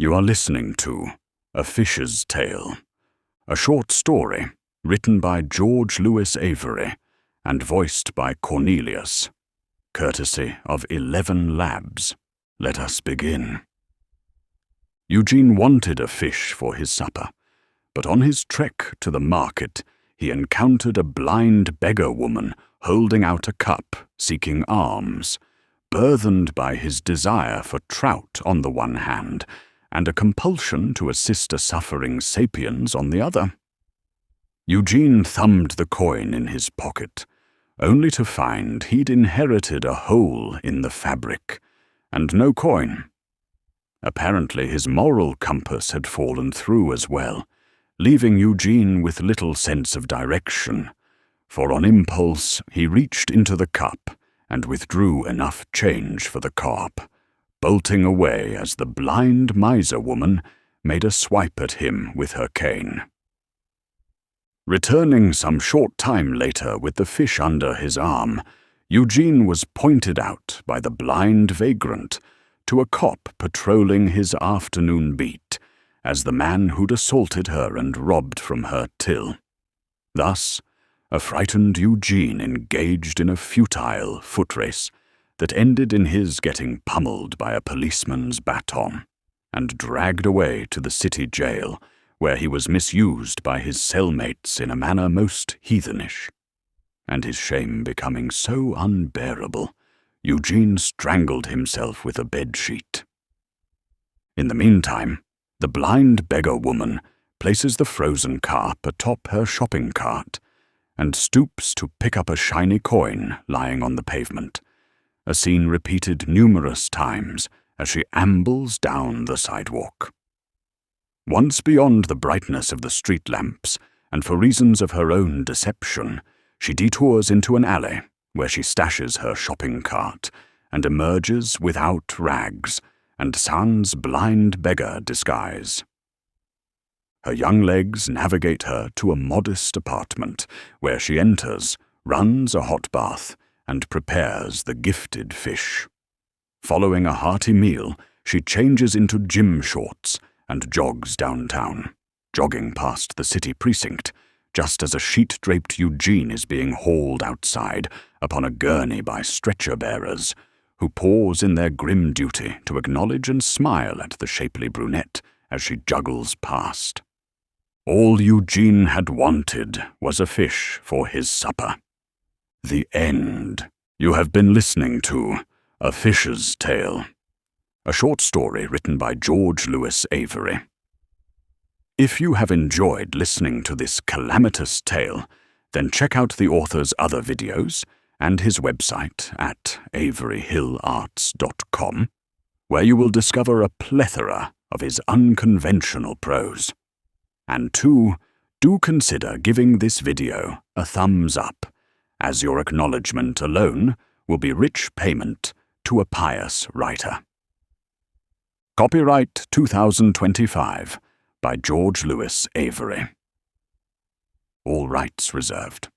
You are listening to A Fish's Tale, a short story written by George Lewis Avery and voiced by Cornelius, courtesy of 11 Labs. Let us begin. Eugene wanted a fish for his supper, but on his trek to the market, he encountered a blind beggar woman holding out a cup, seeking alms, burthened by his desire for trout on the one hand, and a compulsion to assist a suffering sapiens on the other. Eugene thumbed the coin in his pocket, only to find he'd inherited a hole in the fabric, and no coin. Apparently his moral compass had fallen through as well, leaving Eugene with little sense of direction, for on impulse he reached into the cup and withdrew enough change for the carp, bolting away as the blind miser woman made a swipe at him with her cane. Returning some short time later with the fish under his arm, Eugene was pointed out by the blind vagrant to a cop patrolling his afternoon beat as the man who'd assaulted her and robbed from her till. Thus, a frightened Eugene engaged in a futile foot race that ended in his getting pummeled by a policeman's baton and dragged away to the city jail, where he was misused by his cellmates in a manner most heathenish. And his shame becoming so unbearable, Eugene strangled himself with a bedsheet. In the meantime, the blind beggar woman places the frozen carp atop her shopping cart and stoops to pick up a shiny coin lying on the pavement, a scene repeated numerous times as she ambles down the sidewalk. Once beyond the brightness of the street lamps, and for reasons of her own deception, she detours into an alley where she stashes her shopping cart and emerges without rags and sans blind beggar disguise. Her young legs navigate her to a modest apartment where she enters, runs a hot bath, and prepares the gifted fish. Following a hearty meal, she changes into gym shorts and jogs downtown, jogging past the city precinct, just as a sheet-draped Eugene is being hauled outside upon a gurney by stretcher-bearers, who pause in their grim duty to acknowledge and smile at the shapely brunette as she juggles past. All Eugene had wanted was a fish for his supper. The end. You have been listening to A Fish's Tale, a short story written by George Lewis Avery. If you have enjoyed listening to this calamitous tale, then check out the author's other videos and his website at averyhillarts.com, where you will discover a plethora of his unconventional prose. And 2, do consider giving this video a thumbs up, as your acknowledgement alone will be rich payment to a pious writer. Copyright 2025 by George Lewis Avery. All rights reserved.